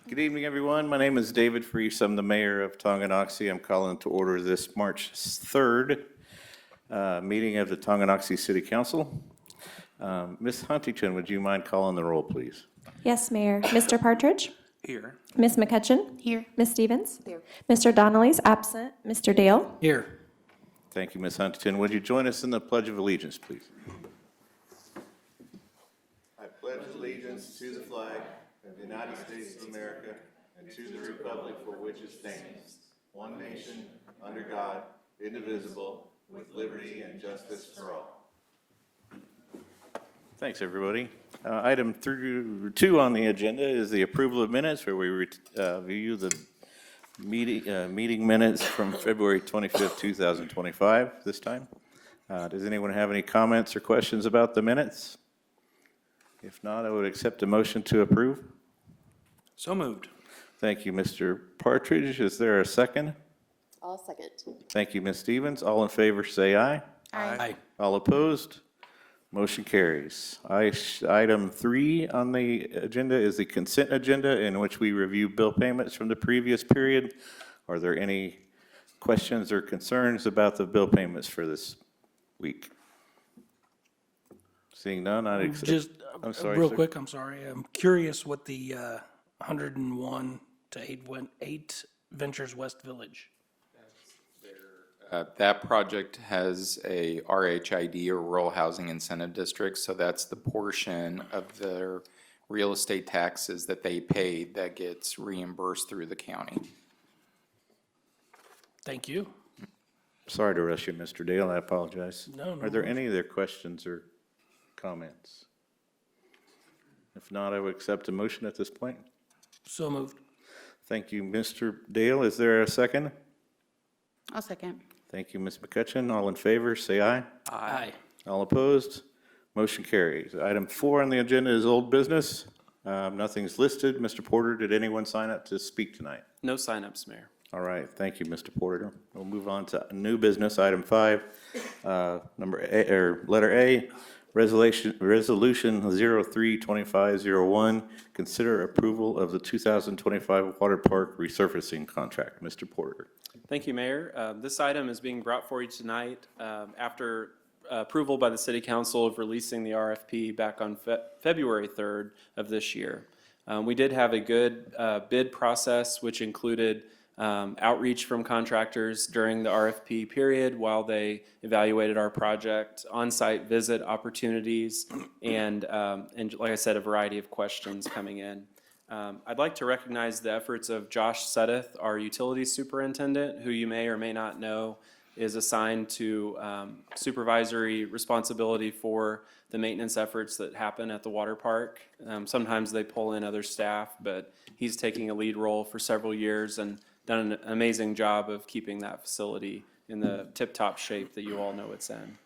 Good evening, everyone. My name is David Freese. I'm the mayor of Tonganoxie. I'm calling to order this March 3rd meeting of the Tonganoxie City Council. Ms. Huntington, would you mind calling the roll, please? Yes, Mayor. Mr. Partridge? Here. Ms. McCutcheon? Here. Ms. Stevens? Here. Mr. Donnelly's absent. Mr. Dale? Here. Thank you, Ms. Huntington. Would you join us in the Pledge of Allegiance, please? I pledge allegiance to the flag of the United States of America and to the republic for which it stands, one nation, under God, indivisible, with liberty and justice for all. Thanks, everybody. Item 2 on the agenda is the approval of minutes, where we review the meeting minutes from February 25th, 2025 this time. Does anyone have any comments or questions about the minutes? If not, I would accept a motion to approve. So moved. Thank you, Mr. Partridge. Is there a second? I'll second. Thank you, Ms. Stevens. All in favor, say aye. Aye. All opposed? Motion carries. Item 3 on the agenda is the consent agenda, in which we review bill payments from the previous period. Are there any questions or concerns about the bill payments for this week? Seeing none, I'd accept. Just I'm sorry, real sir. quick, I'm sorry. I'm curious what the 101 to 8 Ventures West Village. That project has a RHID, or Rural Housing Incentive District, so that's the portion of their real estate taxes that they paid that gets reimbursed through the county. Thank you. Sorry to rush you, Mr. Dale. I apologize. No Are there worries. any other questions or comments? If not, I would accept a motion at this point. So moved. Thank you, Mr. Dale. Is there a second? I'll second. Thank you, Ms. McCutcheon. All in favor, say aye. Aye. All opposed? Motion carries. Item 4 on the agenda is old business. Nothing's listed. Mr. Porter, did anyone sign up to speak tonight? No signups, Mayor. All right, thank you, Mr. Porter. We'll move on to new business, item 5, letter A, resolution 03-2501, consider approval of the 2025 water park resurfacing contract. Mr. Porter. Thank you, Mayor. This item is being brought for you tonight after approval by the City Council of releasing the RFP back on February 3rd of this year. We did have a good bid process, which included outreach from contractors during the RFP period while they evaluated our project, on-site visit opportunities, and like I said, a variety of questions coming in. I'd like to recognize the efforts of Josh Suddeth, our utilities superintendent, who you may or may not know is assigned to supervisory responsibility for the maintenance efforts that happen at the water park. Sometimes they pull in other staff, but he's taking a lead role for several years and done an amazing job of keeping that facility in the tip-top shape that you all know it's in.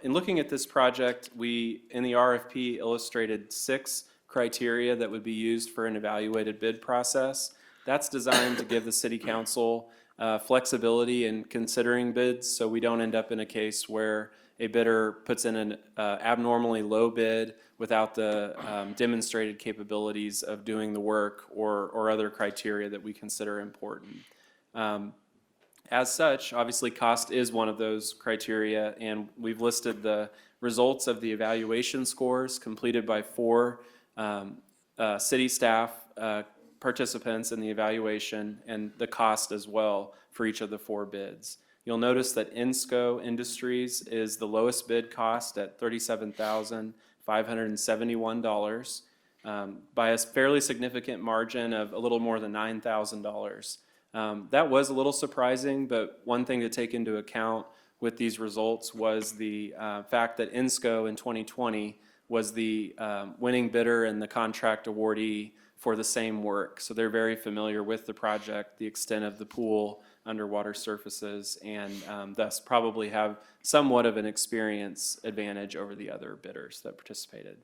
In looking at this project, we, in the RFP, illustrated 6 criteria that would be used for an evaluated bid process. That's designed to give the City Council flexibility in considering bids, so we don't end up in a case where a bidder puts in an abnormally low bid without the demonstrated capabilities of doing the work or other criteria that we consider important. As such, obviously cost is one of those criteria, and we've listed the results of the evaluation scores completed by 4 city staff participants in the evaluation, and the cost as well for each of the 4 bids. You'll notice that Insco Industries is the lowest bid cost at $37,571 by a fairly significant margin of a little more than $9,000. That was a little surprising, but one thing to take into account with these results was the fact that Insco in 2020 was the winning bidder and the contract awardee for the same work. So they're very familiar with the project, the extent of the pool, underwater surfaces, and thus probably have somewhat of an experience advantage over the other bidders that participated.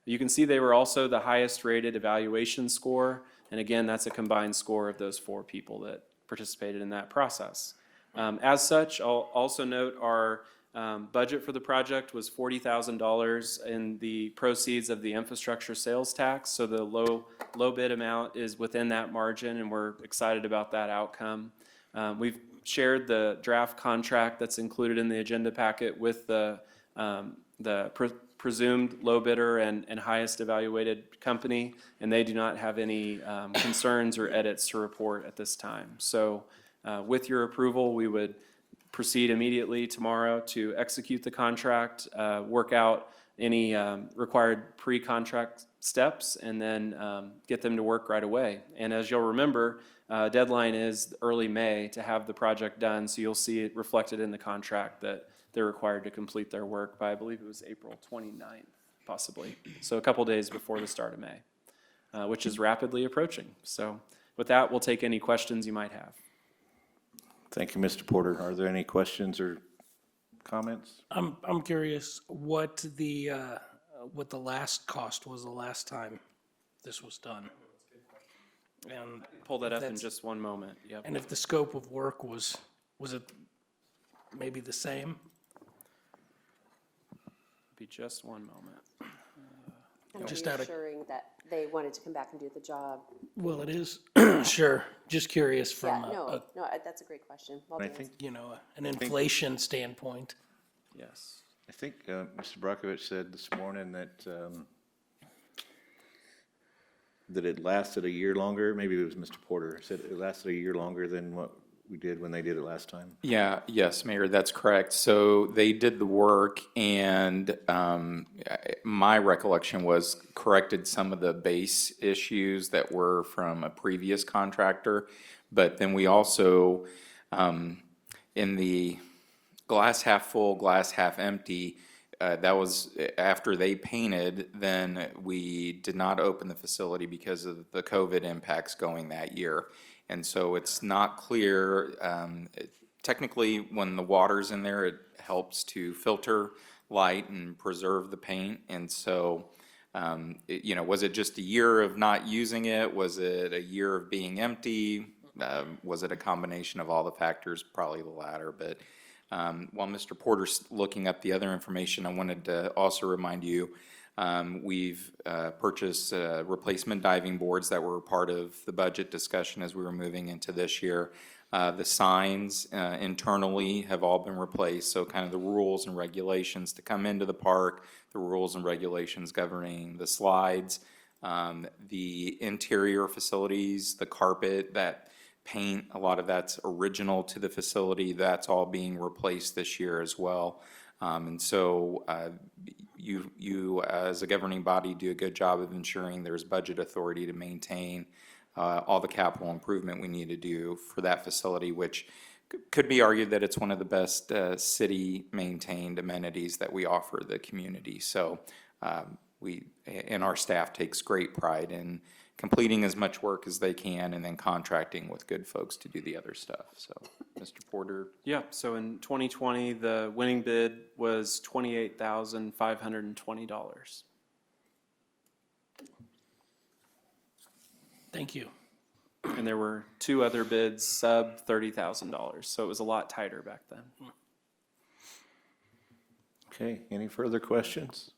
You can see they were also the highest rated evaluation score, and again, that's a combined score of those 4 people that participated in that process. As such, I'll also note our Budget for the project was $40,000 in the proceeds of the infrastructure sales tax. So the low bid amount is within that margin, and we're excited about that outcome. We've shared the draft contract that's included in the agenda packet with the presumed low bidder and highest evaluated company, and they do not have any concerns or edits to report at this time. So with your approval, we would proceed immediately tomorrow to execute the contract, work out any required pre-contract steps, and then get them to work right away. And as you'll remember, deadline is early May to have the project done, so you'll see it reflected in the contract that they're required to complete their work by, I believe it was April 29th, possibly. So a couple days before the start of May, which is rapidly approaching. So with that, we'll take any questions you might have. Thank you, Mr. Porter. Are there any questions or comments? I'm curious what the last cost was the last time this was done. And Pull that up in that's- just one moment. Yep. and if the scope of work was it maybe the same? Be just one moment. And Just out of- reassuring that they wanted to come back and do the job. Well, it is, sure, just curious Yeah, from no, that's a great question. Well I done. think, an inflation standpoint. Yes. I think Mr. Brockovich said this morning that that it lasted a year longer. Maybe it was Mr. Porter said it lasted a year longer than what we did when they did it last time. Yes, Mayor, that's correct. So they did the work, and my recollection was corrected some of the base issues that were from a previous contractor. But then we also, in the glass half full, glass half empty, that was after they painted, then we did not open the facility because of the COVID impacts going that year. And so it's not clear, technically, when the water's in there, it helps to filter light and preserve the paint. And so, was it just a year of not using it? Was it a year of being empty? Was it a combination of all the factors? Probably the latter. But while Mr. Porter's looking up the other information, I wanted to also remind you, we've purchased replacement diving boards that were part of the budget discussion as we were moving into this year. The signs internally have all been replaced, so kind of the rules and regulations to come into the park, the rules and regulations governing the slides, the interior facilities, the carpet, that paint, a lot of that's original to the facility, that's all being replaced this year as well. And so you as a governing body do a good job of ensuring there's budget authority to maintain all the capital improvement we need to do for that facility, which could be argued that it's one of the best city-maintained amenities that we offer the community. So we and our staff takes great pride in completing as much work as they can and then contracting with good folks to do the other stuff. So, Mr. Porter. Yeah, so in 2020, the winning bid was $28,520. Thank you. And there were two other bids sub $30,000, so it was a lot tighter back then. Okay, any further questions?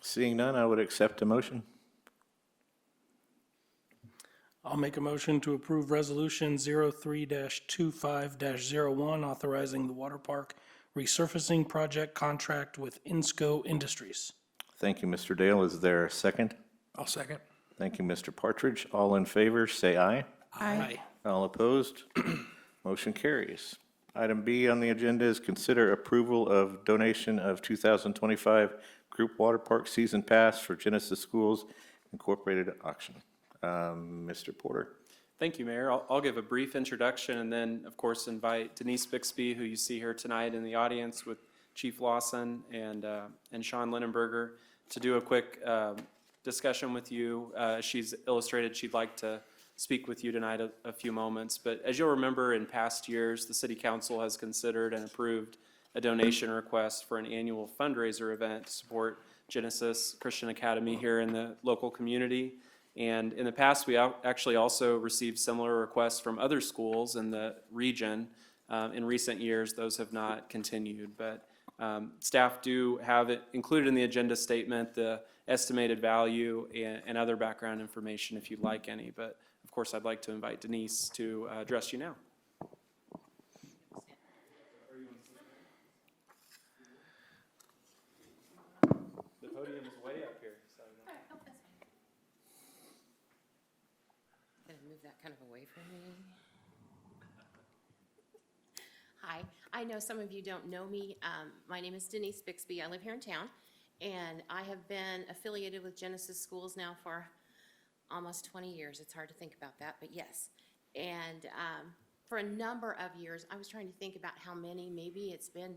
Seeing none, I would accept a motion. I'll make a motion to approve Resolution 03-25-01, authorizing the water park resurfacing project contract with Insco Industries. Thank you, Mr. Dale. Is there a second? I'll second. Thank you, Mr. Partridge. All in favor, say aye. Aye. All opposed? Motion carries. Item B on the agenda is consider approval of donation of 2025 Group Water Park Season Pass for Genesis Schools Incorporated auction. Mr. Porter. Thank you, Mayor. I'll give a brief introduction and then, of course, invite Denise Bixby, who you see here tonight in the audience with Chief Lawson and Sean Linenberger, to do a quick discussion with you. She's illustrated she'd like to speak with you tonight a few moments. But as you'll remember, in past years, the City Council has considered and approved a donation request for an annual fundraiser event to support Genesis Christian Academy here in the local community. And in the past, we actually also received similar requests from other schools in the region In recent years, those have not continued, but staff do have it included in the agenda statement, the estimated value and other background information if you'd like any. But of course, I'd like to invite Denise to address you now. The podium is way up here. So Gonna move that kind of away from me. Hi, I know some of you don't know me. My name is Denise Bixby. I live here in town, and I have been affiliated with Genesis Schools now for almost 20 years. It's hard to think about that, but yes. And for a number of years, I was trying to think about how many, maybe it's been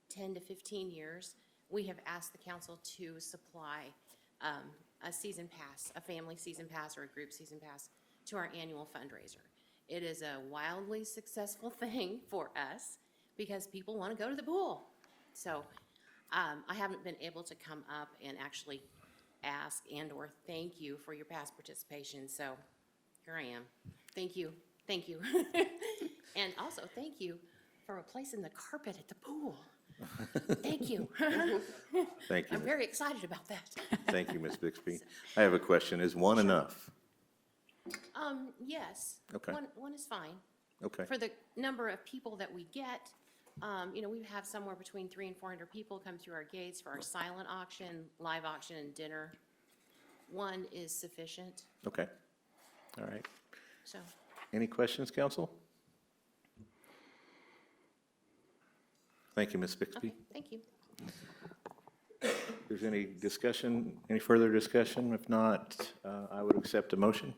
10 to 15 years, we have asked the council to supply a season pass, a family season pass or a group season pass to our annual fundraiser. It is a wildly successful thing for us because people want to go to the pool. So I haven't been able to come up and actually ask and or thank you for your past participation. So here I am. Thank you. Thank you. And also thank you for replacing the carpet at the pool. Thank you. Thank you. I'm very excited about that. Thank you, Ms. Bixby. I have a question. Is one enough? Yes. Okay. One is fine. Okay. For the number of people that we get, we have somewhere between 300 and 400 people come through our gates for our silent auction, live auction, and dinner. One is sufficient, Okay. All right. so. Any questions, council? Thank you, Ms. Bixby. Okay, thank you. If there's any discussion, any further discussion? If not, I would accept a motion.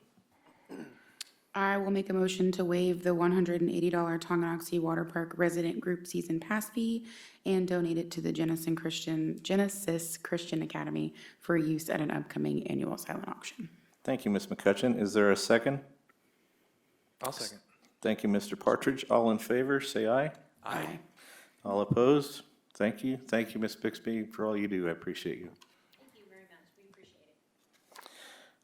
I will make a motion to waive the $180 Tonganoxie Water Park Resident Group Season Pass fee and donate it to the Genesis Christian Academy for use at an upcoming annual silent auction. Thank you, Ms. McCutcheon. Is there a second? I'll second. Thank you, Mr. Partridge. All in favor, say aye. Aye. All opposed? Thank you. Thank you, Ms. Bixby, for all you do. I appreciate you. Thank you very much, we appreciate it.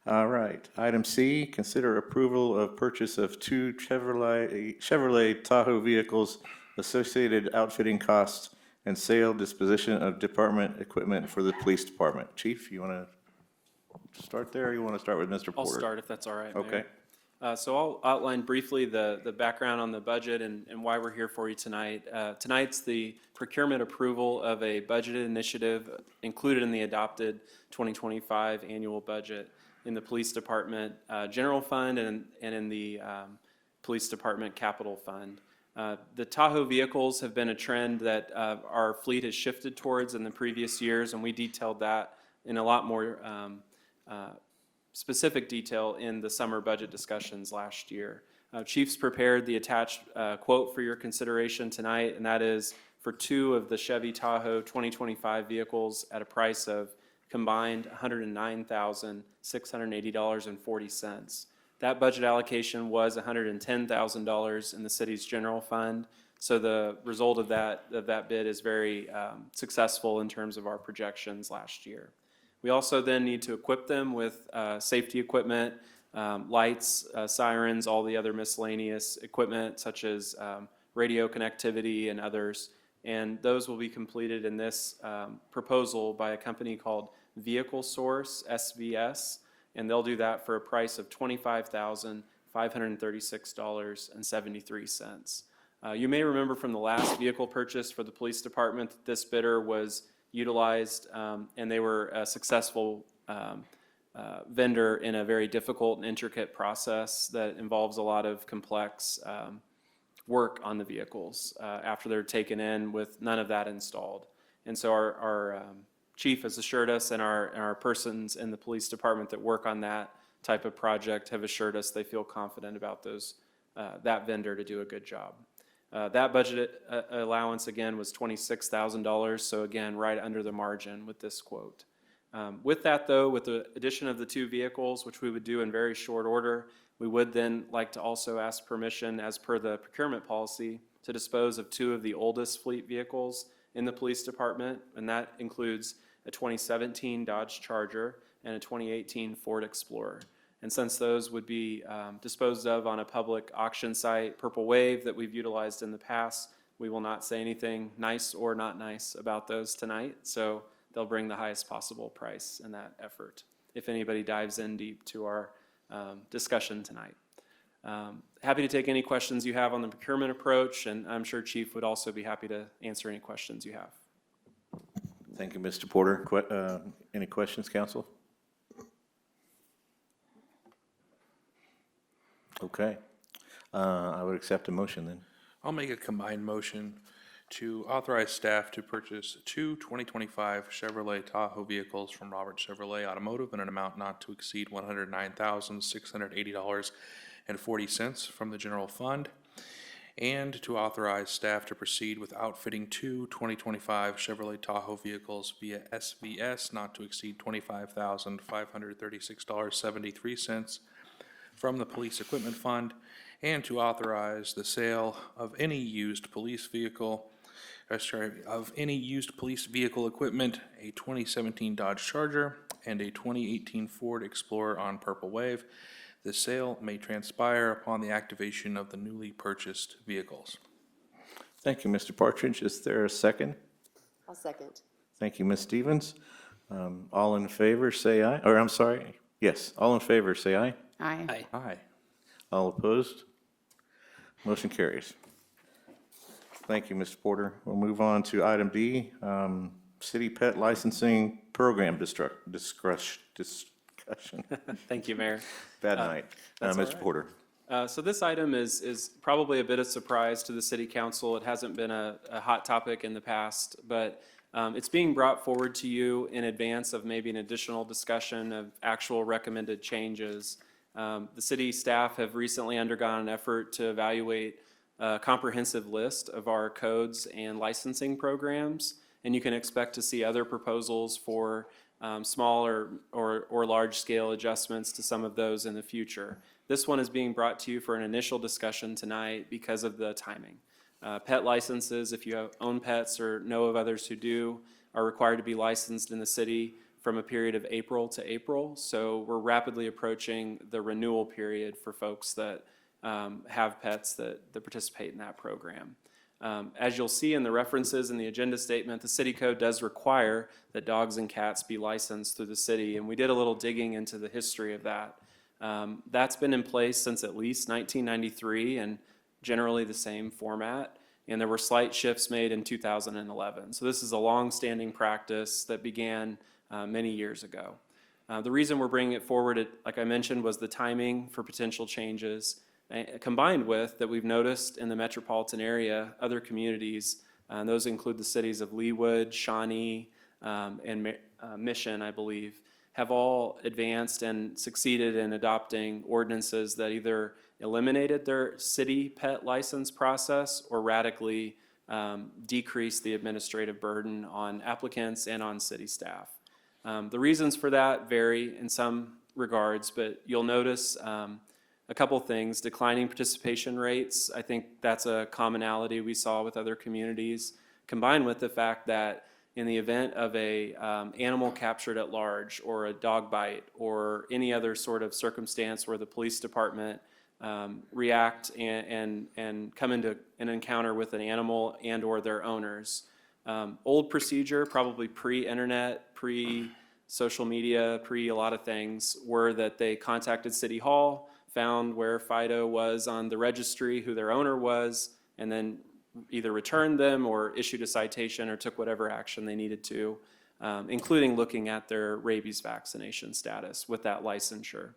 All right. Item C, consider approval of purchase of two Chevrolet Tahoe vehicles, associated outfitting costs, and sale disposition of department equipment for the police department. Chief, you want to start there, or you want to start with Mr. Porter? I'll start if that's all right, Mayor. Okay. So I'll outline briefly the background on the budget and why we're here for you tonight. Tonight's the procurement approval of a budgeted initiative included in the adopted 2025 annual budget in the police department general fund and in the police department capital fund. The Tahoe vehicles have been a trend that our fleet has shifted towards in the previous years, and we detailed that in a lot more specific detail in the summer budget discussions last year. Chiefs prepared the attached quote for your consideration tonight, and that is for two of the Chevy Tahoe 2025 vehicles at a price of combined $109,680.40. That budget allocation was $110,000 in the city's general fund, so the result of that bid is very successful in terms of our projections last year. We also then need to equip them with safety equipment, lights, sirens, all the other miscellaneous equipment such as radio connectivity and others. And those will be completed in this proposal by a company called Vehicle Source, SVS, and they'll do that for a price of $25,536.73. You may remember from the last vehicle purchase for the police department that this bidder was utilized, and they were a successful vendor in a very difficult and intricate process that involves a lot of complex work on the vehicles after they're taken in with none of that installed. And so our chief has assured us, and our persons in the police department that work on that type of project have assured us they feel confident about that vendor to do a good job. That budget allowance, again, was $26,000, so again, right under the margin with this quote. With that, though, with the addition of the two vehicles, which we would do in very short order, we would then like to also ask permission, as per the procurement policy, to dispose of two of the oldest fleet vehicles in the police department, and that includes a 2017 Dodge Charger and a 2018 Ford Explorer. And since those would be disposed of on a public auction site, Purple Wave, that we've utilized in the past, we will not say anything nice or not nice about those tonight. So they'll bring the highest possible price in that effort, if anybody dives in deep to our discussion tonight. Happy to take any questions you have on the procurement approach, and I'm sure Chief would also be happy to answer any questions you have. Thank you, Mr. Porter. Any questions, council? Okay. I would accept a motion then. I'll make a combined motion to authorize staff to purchase two 2025 Chevrolet Tahoe vehicles from Robert Chevrolet Automotive in an amount not to exceed $109,680.40 from the general fund, and to authorize staff to proceed with outfitting two 2025 Chevrolet Tahoe vehicles via SVS not to exceed $25,536.73 from the police equipment fund, and to authorize the sale of any used police vehicle, equipment, a 2017 Dodge Charger and a 2018 Ford Explorer on Purple Wave. The sale may transpire upon the activation of the newly purchased vehicles. Thank you, Mr. Partridge. Is there a second? I'll second. Thank you, Ms. Stevens. All in favor, say aye. Or I'm sorry. Yes, all in favor, say aye. Aye. Aye. Aye. All opposed? Motion carries. Thank you, Mr. Porter. We'll move on to item D, city pet licensing program discussion. Thank you, Mayor. Bad night. that's all Mr. right. Porter. So this item is probably a bit of surprise to the city council. It hasn't been a hot topic in the past, but it's being brought forward to you in advance of maybe an additional discussion of actual recommended changes. The city staff have recently undergone an effort to evaluate a comprehensive list of our codes and licensing programs, and you can expect to see other proposals for small or large-scale adjustments to some of those in the future. This one is being brought to you for an initial discussion tonight because of the timing. Pet licenses, if you own pets or know of others who do, are required to be licensed in the city from a period of April to April. So we're rapidly approaching the renewal period for folks that have pets that participate in that program. As you'll see in the references in the agenda statement, the city code does require that dogs and cats be licensed through the city, and we did a little digging into the history of that. That's been in place since at least 1993 and generally the same format, and there were slight shifts made in 2011. So this is a long-standing practice that began many years ago. The reason we're bringing it forward, like I mentioned, was the timing for potential changes, combined with that we've noticed in the metropolitan area, other communities, and those include the cities of Leawood, Shawnee, and Mission, I believe, have all advanced and succeeded in adopting ordinances that either eliminated their city pet license process or radically decreased the administrative burden on applicants and on city staff. The reasons for that vary in some regards, but you'll notice a couple things. Declining participation rates, I think that's a commonality we saw with other communities, combined with the fact that in the event of a animal captured at large or a dog bite or any other sort of circumstance where the police department react and come into an encounter with an animal and or their owners. Old procedure, probably pre-internet, pre-social media, pre a lot of things, were that they contacted City Hall, found where Fido was on the registry, who their owner was, and then either returned them or issued a citation or took whatever action they needed to, including looking at their rabies vaccination status with that licensure.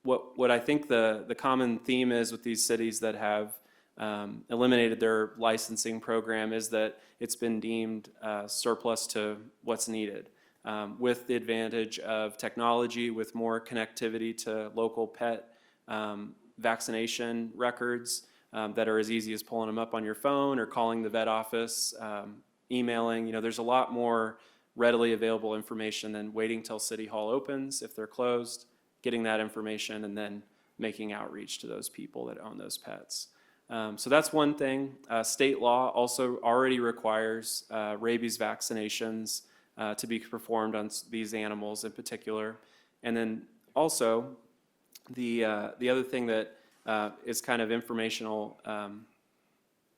What I think the common theme is with these cities that have eliminated their licensing program is that it's been deemed surplus to what's needed. With the advantage of technology, with more connectivity to local pet vaccination records that are as easy as pulling them up on your phone or calling the vet office, emailing, there's a lot more readily available information than waiting till City Hall opens if they're closed, getting that information, and then making outreach to those people that own those pets. So that's one thing. State law also already requires rabies vaccinations to be performed on these animals in particular. And then also, the other thing that is kind of informational,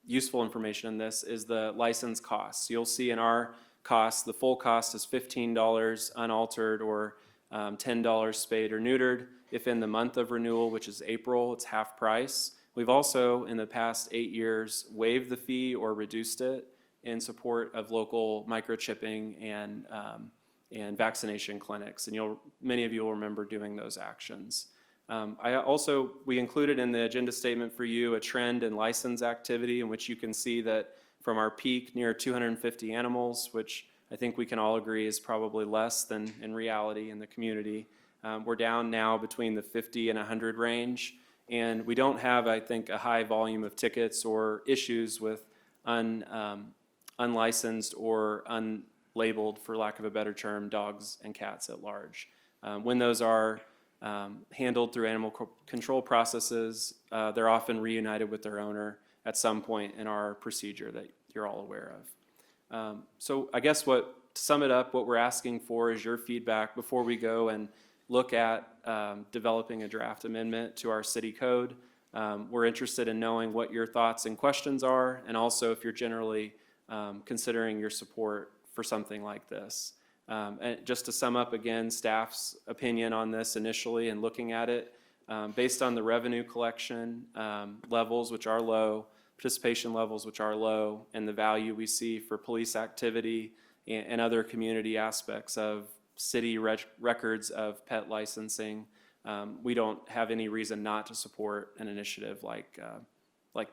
useful information in this is the license costs. You'll see in our costs, the full cost is $15 unaltered or $10 spayed or neutered. If in the month of renewal, which is April, it's half price. We've also, in the past 8 years, waived the fee or reduced it in support of local microchipping and vaccination clinics. And many of you will remember doing those actions. We included in the agenda statement for you a trend in license activity in which you can see that from our peak near 250 animals, which I think we can all agree is probably less than in reality in the community. We're down now between the 50 and 100 range, and we don't have, I think, a high volume of tickets or issues with unlicensed or unlabeled, for lack of a better term, dogs and cats at large. When those are handled through animal control processes, they're often reunited with their owner at some point in our procedure that you're all aware of. So I guess to sum it up, what we're asking for is your feedback before we go and look at developing a draft amendment to our city code. We're interested in knowing what your thoughts and questions are, and also if you're generally considering your support for something like this. And just to sum up again, staff's opinion on this initially and looking at it, based on the revenue collection levels, which are low, participation levels, which are low, and the value we see for police activity and other community aspects of city records of pet licensing, we don't have any reason not to support an initiative like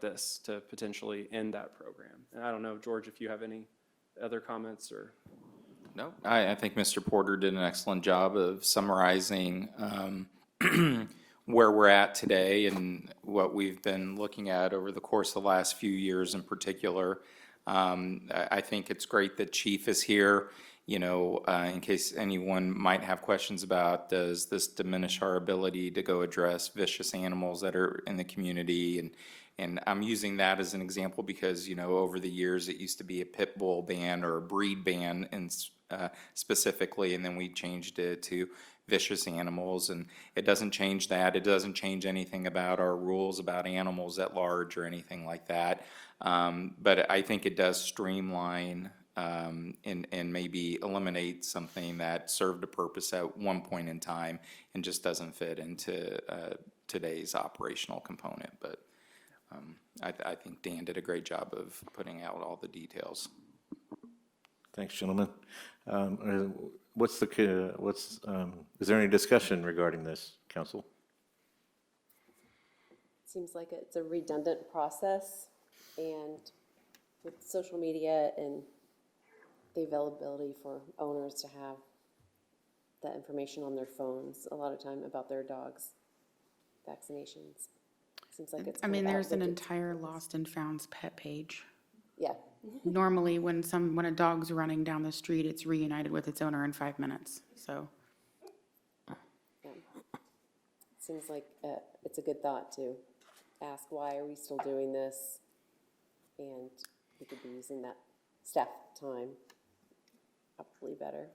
this to potentially end that program. And I don't know, George, if you have any other comments or... No, I think Mr. Porter did an excellent job of summarizing where we're at today and what we've been looking at over the course of the last few years in particular. I think it's great that Chief is here, in case anyone might have questions about, does this diminish our ability to go address vicious animals that are in the community? And I'm using that as an example because, over the years, it used to be a pit bull ban or a breed ban specifically, and then we changed it to vicious animals, and it doesn't change that. It doesn't change anything about our rules about animals at large or anything like that. But I think it does streamline and maybe eliminate something that served a purpose at one point in time and just doesn't fit into today's operational component. But I think Dan did a great job of putting out all the details. Thanks, gentlemen. Is there any discussion regarding this, council? Seems like it's a redundant process, and with social media and the availability for owners to have that information on their phones a lot of time about their dogs' vaccinations. Seems like it's. There's an entire lost and found pet page. Yeah. Normally, when a dog's running down the street, it's reunited with its owner in 5 minutes, so. Yeah. Seems like it's a good thought to ask, why are we still doing this? And we could be using that staff time probably better.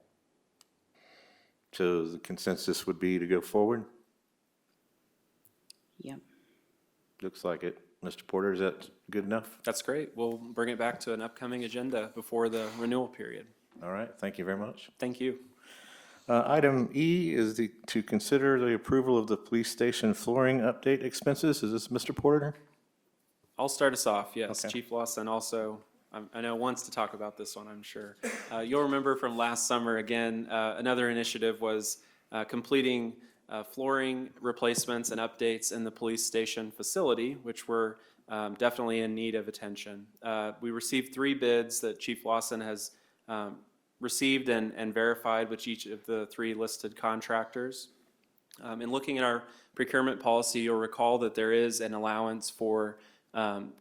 So the consensus would be to go forward? Yep. Looks like it. Mr. Porter, is that good enough? That's great. We'll bring it back to an upcoming agenda before the renewal period. All right, thank you very much. Thank you. Item E is to consider the approval of the police station flooring update expenses. Is this Mr. Porter? I'll start us off, yes. Okay. Chief Lawson also, I know, wants to talk about this one, I'm sure. You'll remember from last summer, again, another initiative was completing flooring replacements and updates in the police station facility, which were definitely in need of attention. We received 3 bids that Chief Lawson has received and verified with each of the 3 listed contractors. In looking at our procurement policy, you'll recall that there is an allowance for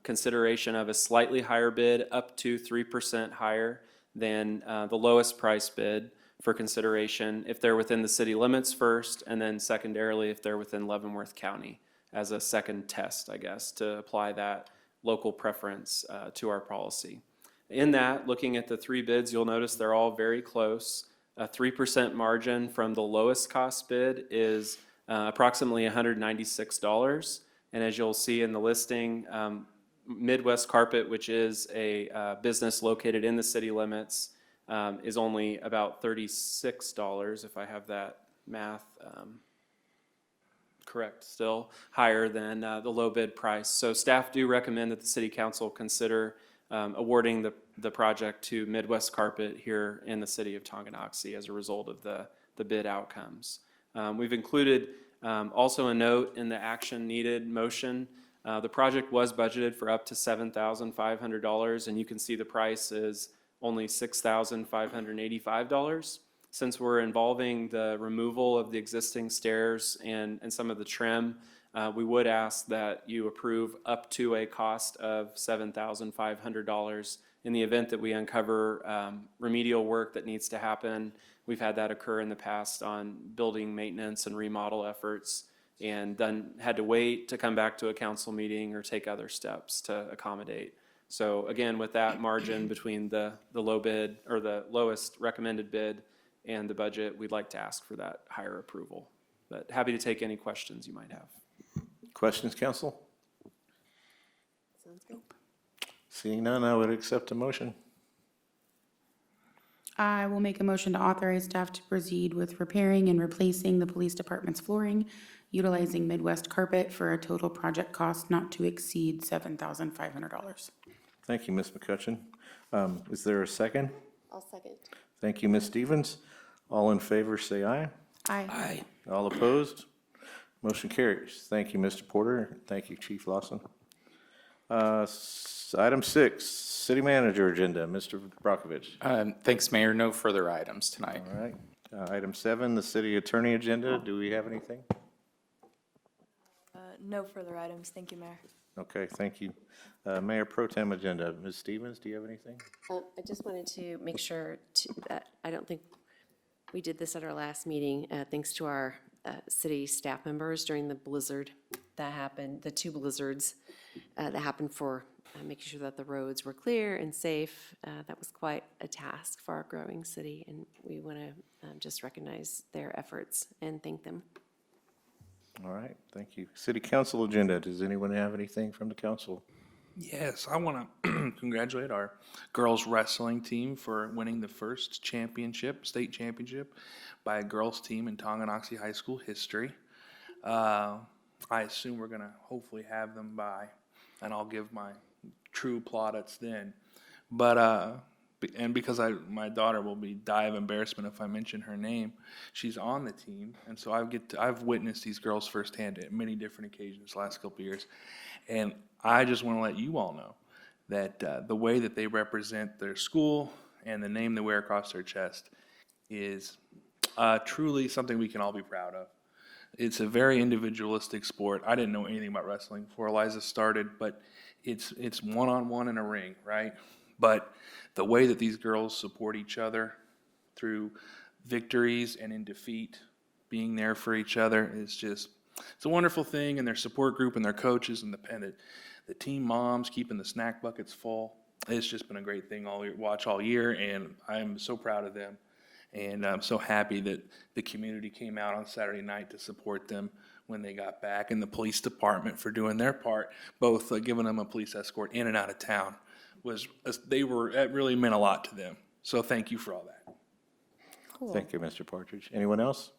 consideration of a slightly higher bid up to 3% higher than the lowest price bid for consideration if they're within the city limits first, and then secondarily if they're within Leavenworth County as a second test, I guess, to apply that local preference to our policy. In that, looking at the 3 bids, you'll notice they're all very close. A 3% margin from the lowest cost bid is approximately $196. And as you'll see in the listing, Midwest Carpet, which is a business located in the city limits, is only about $36, if I have that math correct, still higher than the low bid price. So staff do recommend that the city council consider awarding the project to Midwest Carpet here in the city of Tonganoxie as a result of the bid outcomes. We've included also a note in the action needed motion. The project was budgeted for up to $7,500, and you can see the price is only $6,585. Since we're involving the removal of the existing stairs and some of the trim, we would ask that you approve up to a cost of $7,500 in the event that we uncover remedial work that needs to happen. We've had that occur in the past on building maintenance and remodel efforts, and then had to wait to come back to a council meeting or take other steps to accommodate. So again, with that margin between the low bid or the lowest recommended bid and the budget, we'd like to ask for that higher approval. But happy to take any questions you might have. Questions, council? Sounds good. Seeing none, I would accept a motion. I will make a motion to authorize staff to proceed with repairing and replacing the police department's flooring, utilizing Midwest Carpet for a total project cost not to exceed $7,500. Thank you, Ms. McCutcheon. Is there a second? I'll second. Thank you, Ms. Stevens. All in favor, say aye. Aye. All opposed? Motion carries. Thank you, Mr. Porter. Thank you, Chief Lawson. Item 6, City Manager Agenda. Mr. Brockovich. Thanks, Mayor. No further items tonight. All right. Item 7, the City Attorney Agenda. Do we have anything? No further items. Thank you, Mayor. Okay, thank you. Mayor Pro Tem Agenda. Ms. Stevens, do you have anything? I just wanted to make sure that, I don't think we did this at our last meeting, thanks to our city staff members during the blizzard that happened, the 2 blizzards that happened for making sure that the roads were clear and safe. That was quite a task for our growing city, and we want to just recognize their efforts and thank them. All right, thank you. City Council Agenda. Does anyone have anything from the council? Yes, I want to congratulate our girls wrestling team for winning the first championship, state championship, by a girls team in Tonganoxie High School history. I assume we're going to hopefully have them by, and I'll give my true plaudits then. But and because my daughter will die of embarrassment if I mention her name, she's on the team, and so I've witnessed these girls firsthand at many different occasions the last couple of years, and I just want to let you all know that the way that they represent their school and the name they wear across their chest is truly something we can all be proud of. It's a very individualistic sport. I didn't know anything about wrestling before Eliza started, but it's one-on-one in a ring, right? But the way that these girls support each other through victories and in defeat, being there for each other is just, it's a wonderful thing. And their support group and their coaches and the team moms keeping the snack buckets full. It's just been a great thing watch all year, and I'm so proud of them. And I'm so happy that the community came out on Saturday night to support them when they got back, and the police department for doing their part, both giving them a police escort in and out of town. It really meant a lot to them. So thank you for all that. Cool. Thank you, Mr. Partridge. Anyone else?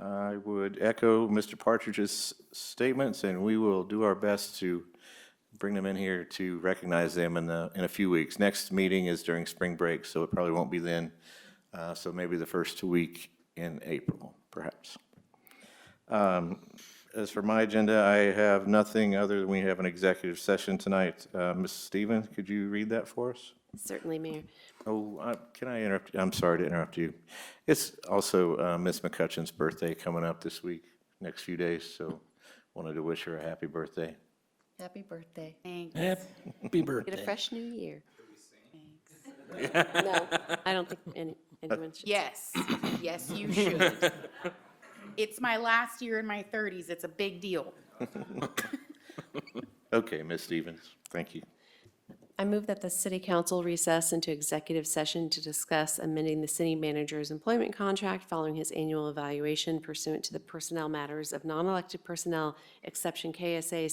I would echo Mr. Partridge's statements, and we will do our best to bring them in here to recognize them in a few weeks. Next meeting is during spring break, so it probably won't be then. So maybe the first week in April, perhaps. As for my agenda, I have nothing other than we have an executive session tonight. Ms. Stevens, could you read that for us? Certainly, Mayor. Oh, can I interrupt? I'm sorry to interrupt you. It's also Ms. McCutcheon's birthday coming up this week, next few days, so wanted to wish her a happy birthday. Happy birthday. Thanks. Happy birthday. Get a fresh new year. No, I don't think anyone should. Yes, yes, you should. It's my last year in my 30s. It's a big deal. Okay, Ms. Stevens, thank you. I move that the city council recess into executive session to discuss amending the city manager's employment contract following his annual evaluation pursuant to the personnel matters of non-elected personnel, exception KSA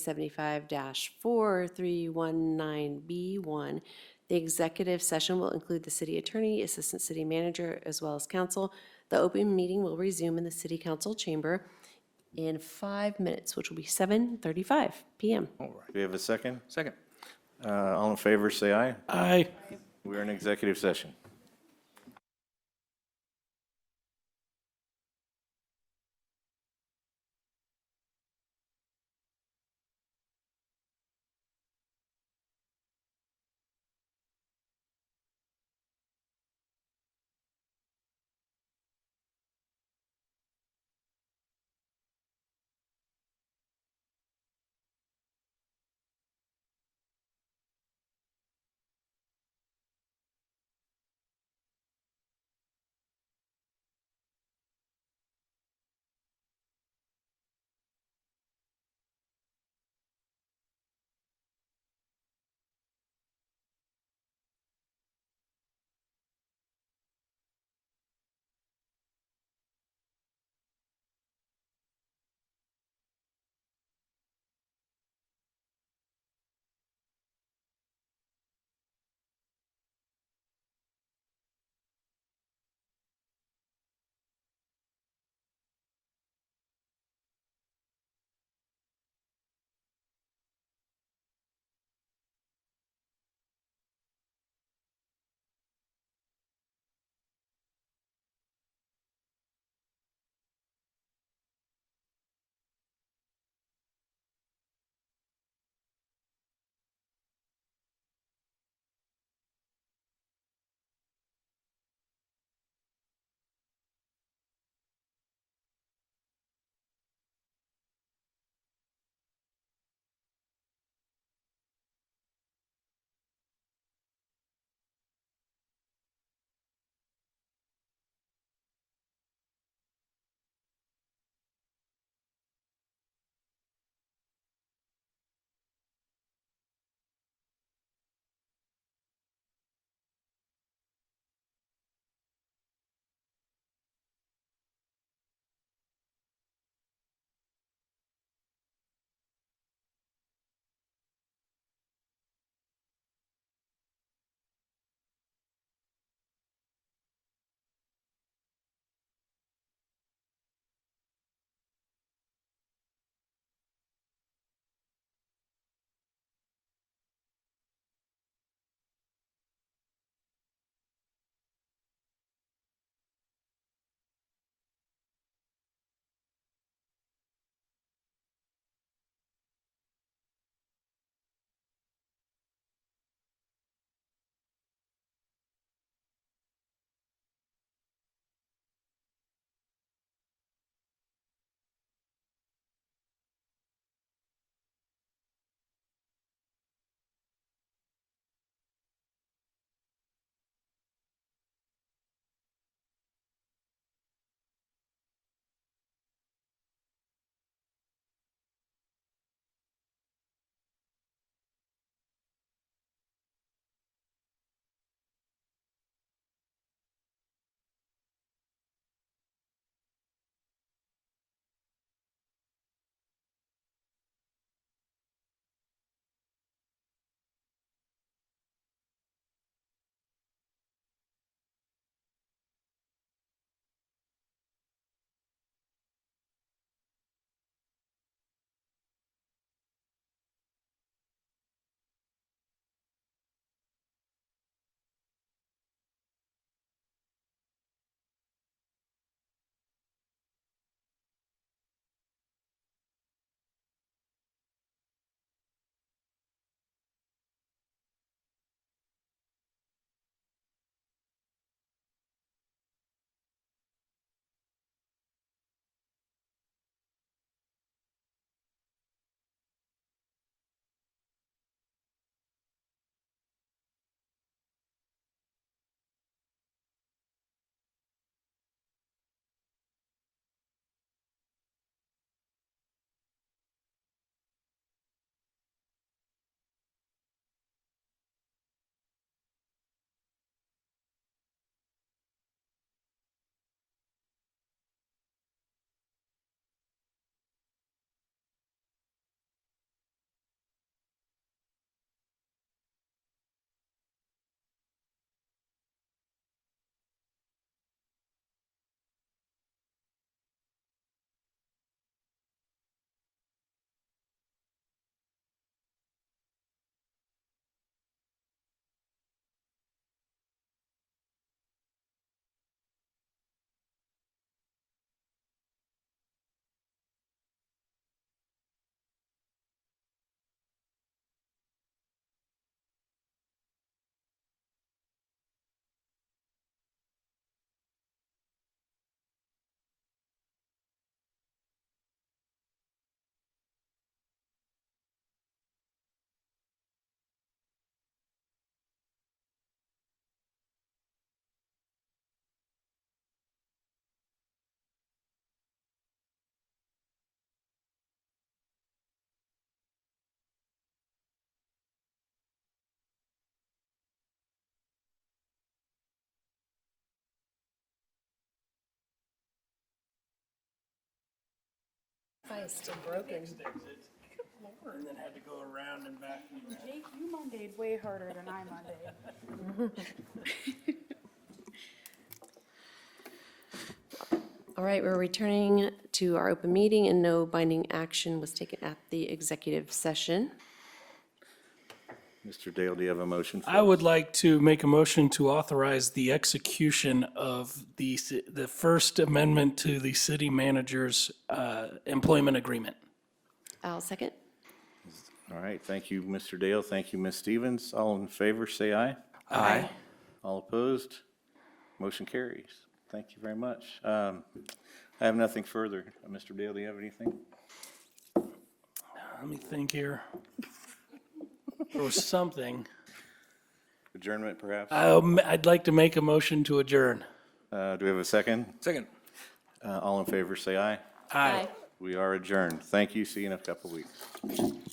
75-4319B1. The executive session will include the city attorney, assistant city manager, as well as council. The open meeting will resume in the city council chamber in 5 minutes, which will be 7:35 PM. Do we have a second? Second. All in favor, say aye. Aye. We're in executive session. is still broken. And then had to go around and back. Jake, you Mondayed way harder than I Mondayed. All right, we're returning to our open meeting and no binding action was taken at the executive session. Mr. Dale, do you have a motion? for I us? would like to make a motion to authorize the execution of the First Amendment to the city manager's employment agreement. I'll second. All right, thank you, Mr. Dale. Thank you, Ms. Stevens. All in favor, say aye. Aye. All opposed? Motion carries. Thank you very much. I have nothing further. Mr. Dale, do you have anything? Let me think here. There was something. Adjournment, perhaps? I'd like to make a motion to adjourn. Do we have a second? Second. All in favor, say aye. Aye. We are adjourned. Thank you. See you in a couple weeks.